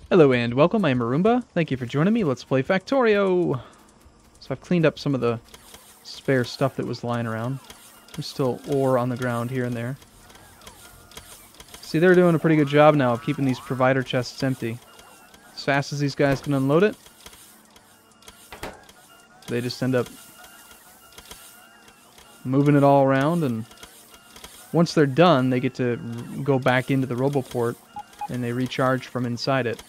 Hello and welcome, I'm Arumba. Thank you for joining me. Let's play Factorio! So I've cleaned up some of the spare stuff that was lying around. There's still ore on the ground here and there. See, they're doing a pretty good job now of keeping these provider chests empty. As fast as these guys can unload it, they just end up moving it all around, and once they're done, they get to go back into the roboport and they recharge from inside it.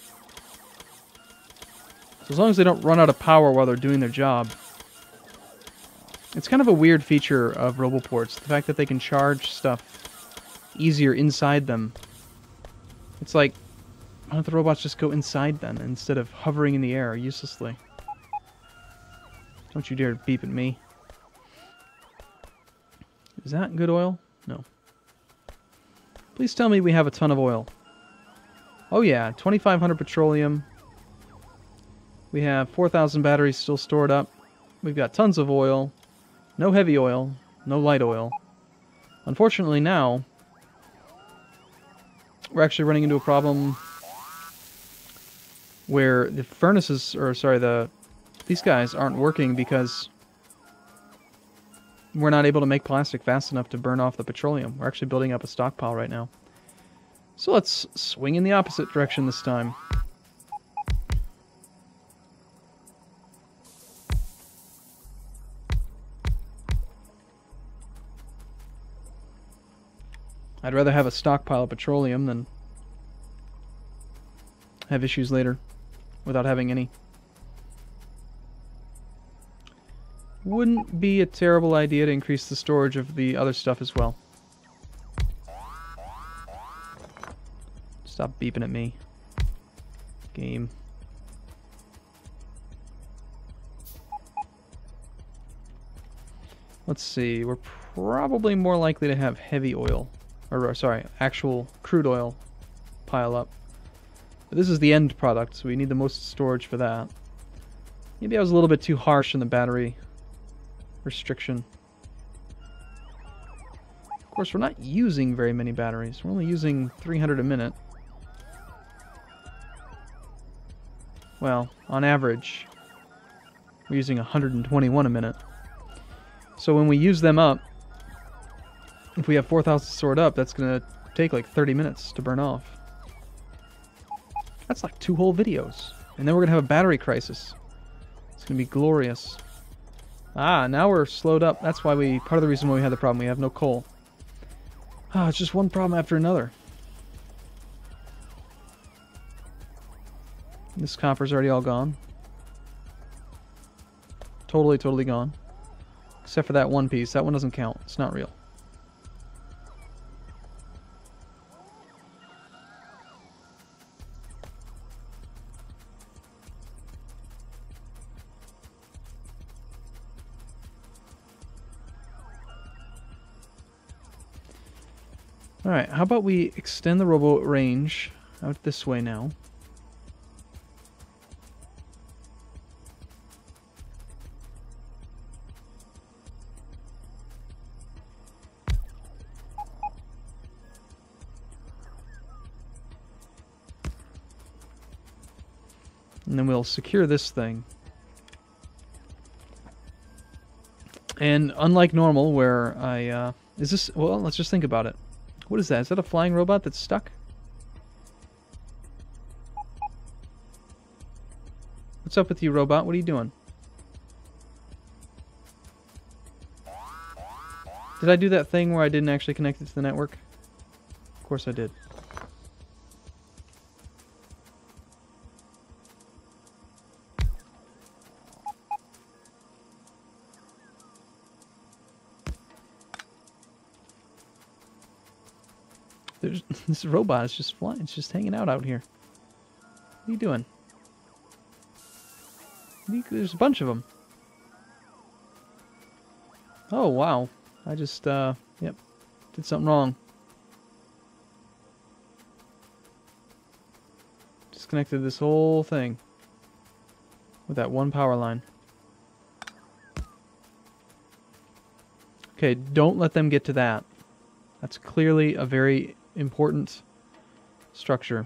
So as long as they don't run out of power while they're doing their job. It's kind of a weird feature of roboports, the fact that they can charge stuff easier inside them. It's like, why don't the robots just go inside then, instead of hovering in the air uselessly? Don't you dare beep at me. Is that good oil? No. Please tell me we have a ton of oil. Oh yeah, 2,500 petroleum. We have 4,000 batteries still stored up. We've got tons of oil. No heavy oil. No light oil. Unfortunately now, we're actually running into a problem where the furnaces, or sorry, these guys aren't working because we're not able to make plastic fast enough to burn off the petroleum. We're actually building up a stockpile right now. So let's swing in the opposite direction this time. I'd rather have a stockpile of petroleum than have issues later without having any. Wouldn't be a terrible idea to increase the storage of the other stuff as well. Stop beeping at me. Game. Let's see, we're probably more likely to have heavy oil. Or, sorry, actual crude oil pile up. But this is the end product, so we need the most storage for that. Maybe I was a little bit too harsh in the battery restriction. Of course, we're not using very many batteries. We're only using 300 a minute. Well, on average, we're using 121 a minute. So when we use them up, if we have 4,000 stored up, that's going to take like 30 minutes to burn off. That's like 2 whole videos. And then we're going to have a battery crisis. It's going to be glorious. Ah, now we're slowed up. That's why part of the reason why we had the problem, we have no coal. Ah, it's just one problem after another. This copper's already all gone. Totally gone. Except for that one piece. That one doesn't count. It's not real. Alright, how about we extend the robo range out this way now. And then we'll secure this thing. And unlike normal, where is this... Well, let's just think about it. What is that? Is that a flying robot that's stuck? What's up with you, robot? What are you doing? Did I do that thing where I didn't actually connect it to the network? Of course I did. This robot is just flying. It's just hanging out here. What are you doing? There's a bunch of them. Oh, wow. I just, yep, did something wrong. Disconnected this whole thing with that one power line. Okay, don't let them get to that. That's clearly a very important structure.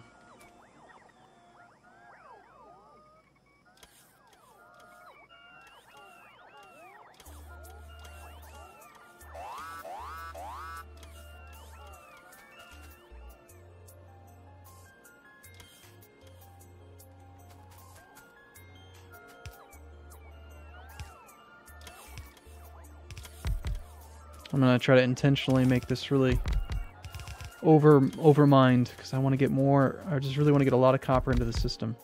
I'm gonna try to intentionally make this really overmined, because I want to get more. I just really want to get a lot of copper into the system.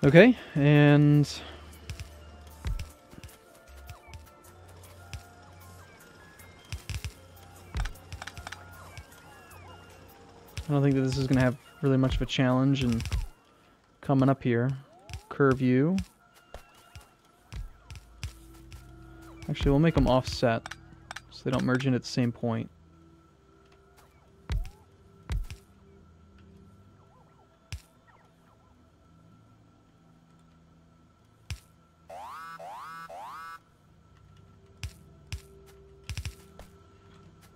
Okay, and I don't think that this is going to have really much of a challenge in coming up here. Curve you. Actually, we'll make them offset so they don't merge in at the same point.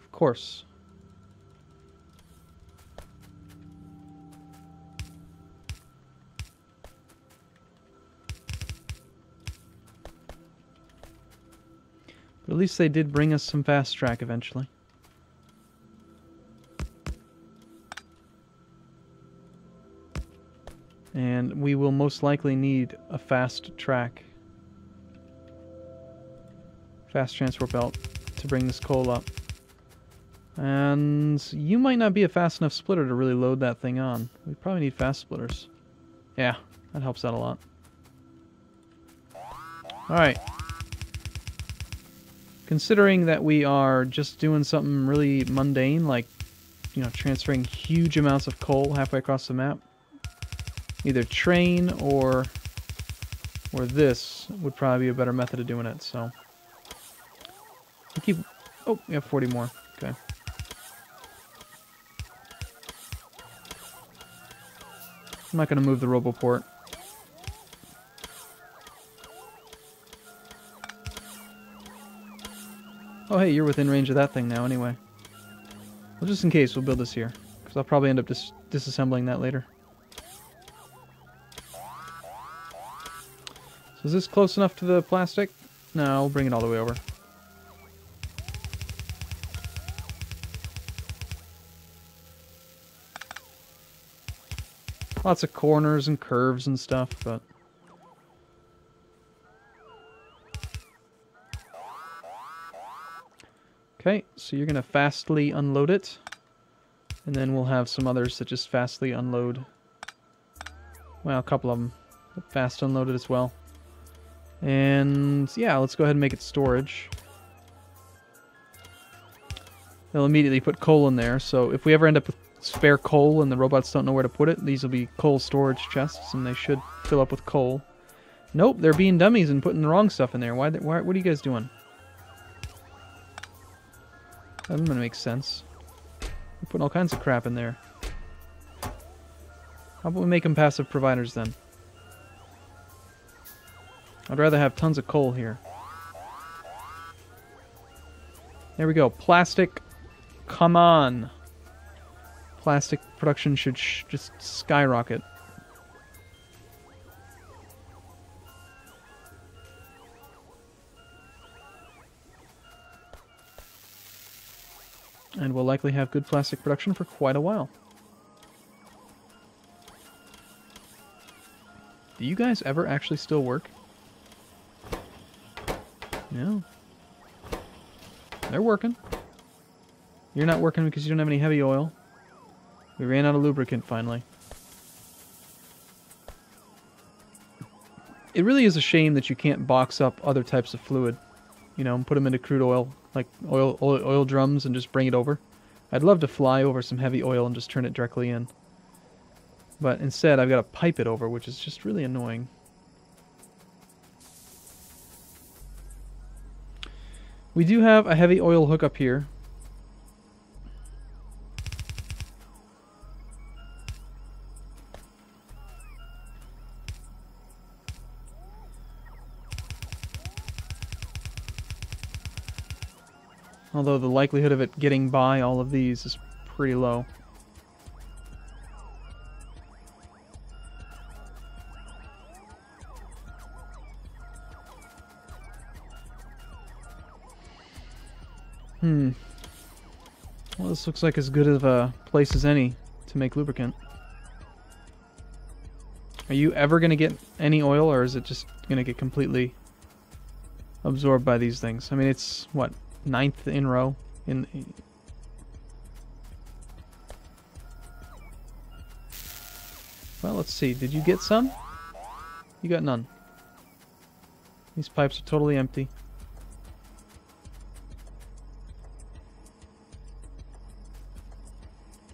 Of course. But at least they did bring us some fast track eventually. And we will most likely need a fast track. Fast transport belt to bring this coal up. And you might not be a fast enough splitter to really load that thing on. We probably need fast splitters. Yeah, that helps out a lot. Alright. Considering that we are just doing something really mundane, like, you know, transferring huge amounts of coal halfway across the map, either train or this would probably be a better method of doing it, so. Oh, we have 40 more. Okay. I'm not going to move the Roboport. Oh, hey, you're within range of that thing now anyway. Well, just in case, we'll build this here, because I'll probably end up disassembling that later. So is this close enough to the plastic? No, we'll bring it all the way over. Lots of corners and curves and stuff, but... Okay, so you're going to fastly unload it. And then we'll have some others that just fastly unload. Well, a couple of them. Fast unloaded as well. And yeah, let's go ahead and make it storage. They'll immediately put coal in there, so if we ever end up with spare coal and the robots don't know where to put it, these will be coal storage chests, and they should fill up with coal. Nope, they're being dummies and putting the wrong stuff in there. Why what are you guys doing? That doesn't make sense. We're putting all kinds of crap in there. How about we make them passive providers then? I'd rather have tons of coal here. There we go. Plastic. Come on. Plastic production should just skyrocket. And we'll likely have good plastic production for quite a while. Do you guys ever actually still work? No. They're working. You're not working because you don't have any heavy oil. We ran out of lubricant finally. It really is a shame that you can't box up other types of fluid. You know, and put them into crude oil, like oil drums, and just bring it over. I'd love to fly over some heavy oil and just turn it directly in. But instead, I've got to pipe it over, which is just really annoying. We do have a heavy oil hookup here. Although the likelihood of it getting by all of these is pretty low. Well, this looks like as good of a place as any to make lubricant. Are you ever going to get any oil, or is it just going to get completely absorbed by these things? I mean, it's, what, 9th in row? Well, let's see. Did you get some? You got none. These pipes are totally empty.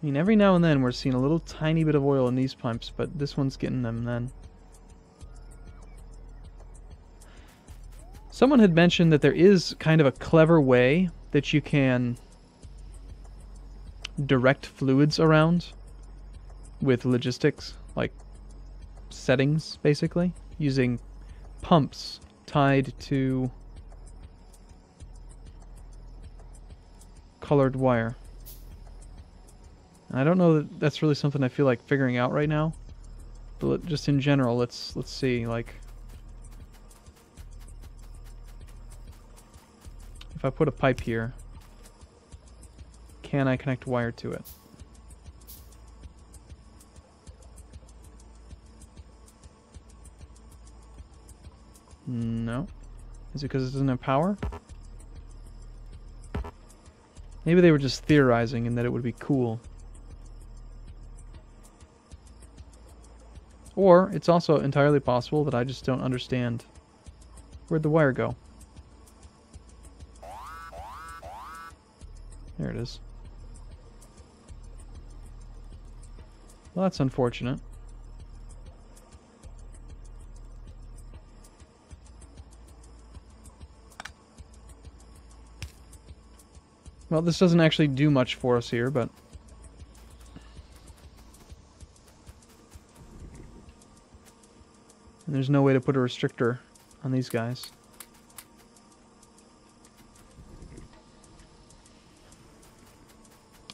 I mean, every now and then we're seeing a little tiny bit of oil in these pipes, but this one's getting them then. Someone had mentioned that there is kind of a clever way that you can direct fluids around with logistics, like settings, basically, using pumps tied to colored wire. I don't know that that's really something I feel like figuring out right now, but just in general, let's see, like, if I put a pipe here, can I connect wire to it? No. Is it because it doesn't have power? Maybe they were just theorizing and that it would be cool. Or it's also entirely possible that I just don't understand. Where'd the wire go? There it is. Well, that's unfortunate. Well, this doesn't actually do much for us here, but... And there's no way to put a restrictor on these guys.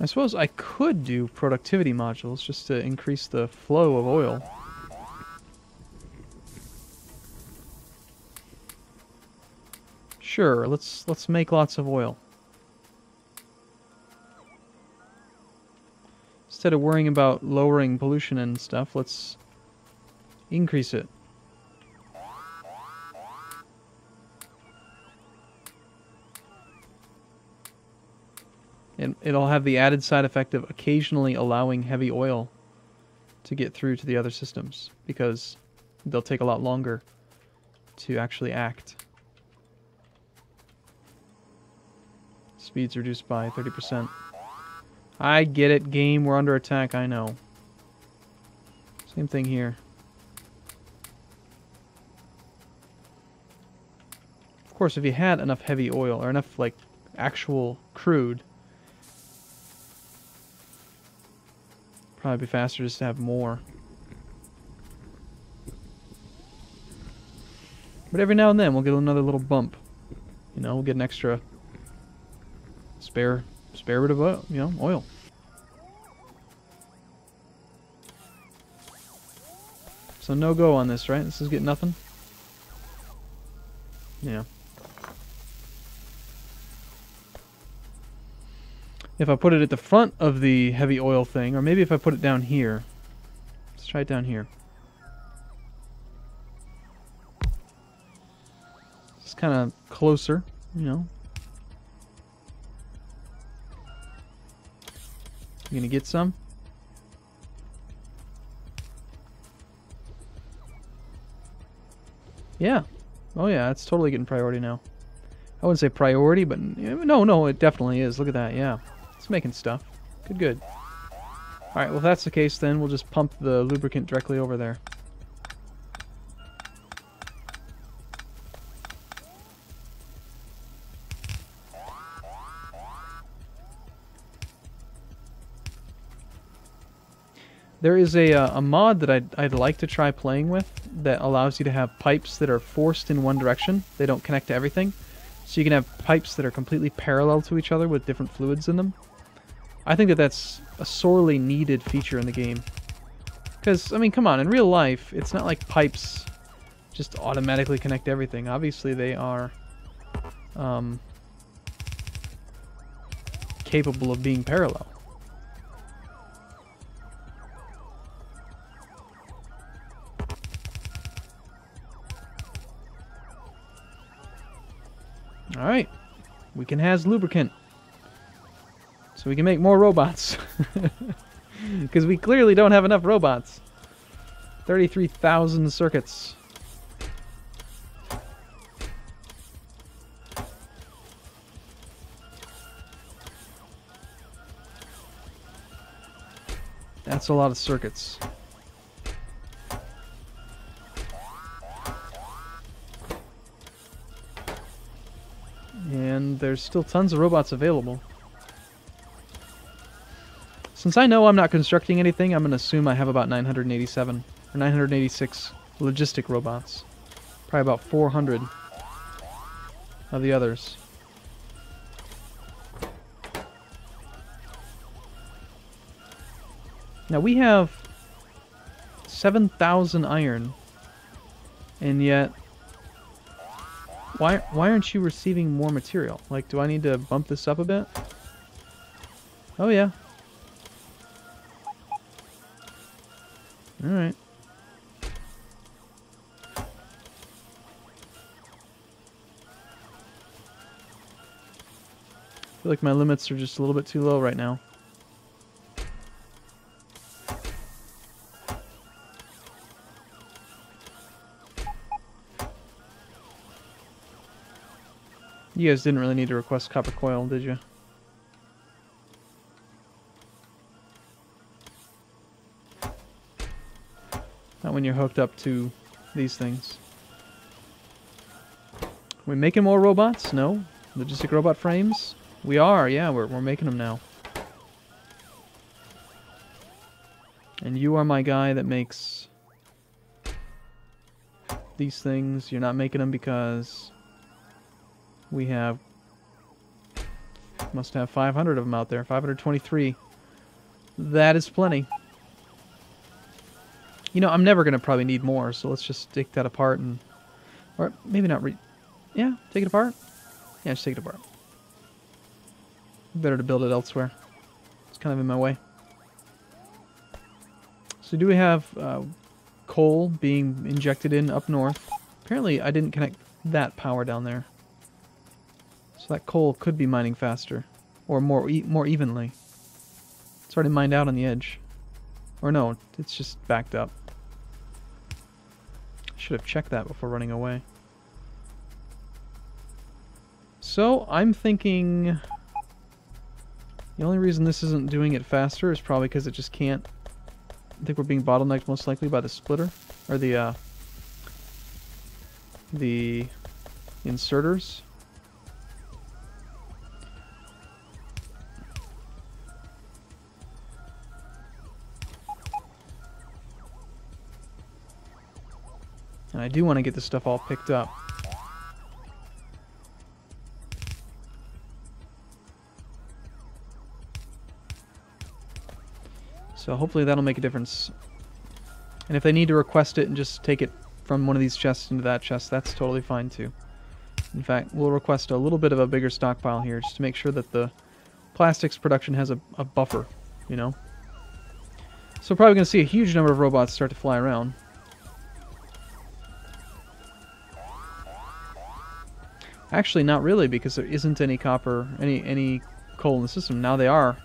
I suppose I could do productivity modules just to increase the flow of oil. Sure, let's make lots of oil. Instead of worrying about lowering pollution and stuff, let's increase it. And it'll have the added side effect of occasionally allowing heavy oil to get through to the other systems, because they'll take a lot longer to actually act. Speed's reduced by 30%. I get it, game, we're under attack, I know. Same thing here. Of course, if you had enough heavy oil, or enough, like, actual crude, probably be faster just to have more. But every now and then we'll get another little bump. You know, we'll get an extra spare bit of oil, you know, oil. So no go on this, right? This is getting nothing? Yeah. If I put it at the front of the heavy oil thing, or maybe if I put it down here. Let's try it down here. It's kind of closer, you know. You gonna get some? Yeah. Oh yeah, it's totally getting priority now. I wouldn't say priority, but no, it definitely is. Look at that, yeah. It's making stuff. Good. Alright, well if that's the case then we'll just pump the lubricant directly over there. There is a mod that I'd like to try playing with that allows you to have pipes that are forced in one direction. They don't connect to everything. So you can have pipes that are completely parallel to each other with different fluids in them. I think that that's a sorely needed feature in the game. Because, I mean, come on, in real life, it's not like pipes just automatically connect everything. capable of being parallel. Alright. We can has lubricant. So we can make more robots. Because we clearly don't have enough robots. 33,000 circuits. That's a lot of circuits. And there's still tons of robots available. Since I know I'm not constructing anything, I'm going to assume I have about 987 or 986 logistic robots. Probably about 400 of the others. Now we have 7,000 iron, and yet why aren't you receiving more material? Like, do I need to bump this up a bit? Oh yeah. Alright. I feel like my limits are just a little bit too low right now. You guys didn't really need to request copper coil, did you? Not when you're hooked up to these things. We making more robots? No. Logistic robot frames? We are, yeah, we're making them now. And you are my guy that makes these things. You're not making them because we have... must have 500 of them out there. 523. That is plenty. You know, I'm never going to probably need more, so let's just take that apart and... or maybe not yeah, take it apart? Yeah, just take it apart. Better to build it elsewhere. It's kind of in my way. So do we have coal being injected in up north? Apparently I didn't connect that power down there. So that coal could be mining faster. Or more evenly. It's already mined out on the edge. Or no, it's just backed up. Should have checked that before running away. So, I'm thinking... the only reason this isn't doing it faster is probably because it just can't... I think we're being bottlenecked most likely by the splitter. Or the inserters. And I do want to get this stuff all picked up. So hopefully that'll make a difference. And if they need to request it and just take it from one of these chests into that chest, that's totally fine too. In fact, we'll request a little bit of a bigger stockpile here just to make sure that the plastics production has a buffer, you know? So we're probably going to see a huge number of robots start to fly around. Actually, not really, because there isn't any copper, any coal in the system. Now they are.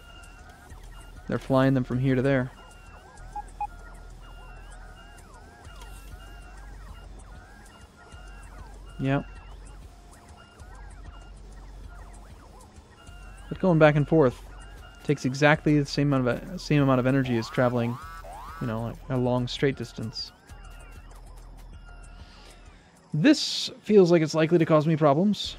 They're flying them from here to there. Yep. But going back and forth takes exactly the same amount of energy as traveling, you know, like a long straight distance. This feels like it's likely to cause me problems.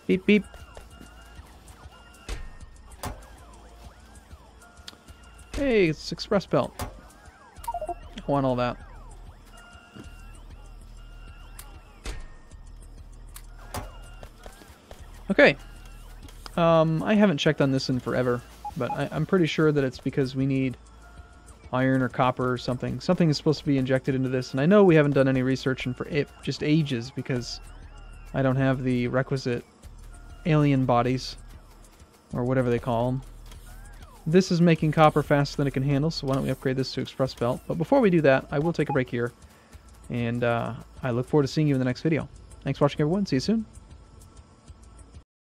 Beep, beep. Hey, it's Express Belt. I want all that. Okay. I haven't checked on this in forever, but I'm pretty sure that it's because we need iron or copper or something. Something is supposed to be injected into this, and I know we haven't done any research in for just ages because I don't have the requisite alien bodies, or whatever they call them. This is making copper faster than it can handle, so why don't we upgrade this to express belt. But before we do that, I will take a break here, and I look forward to seeing you in the next video. Thanks for watching, everyone. See you soon.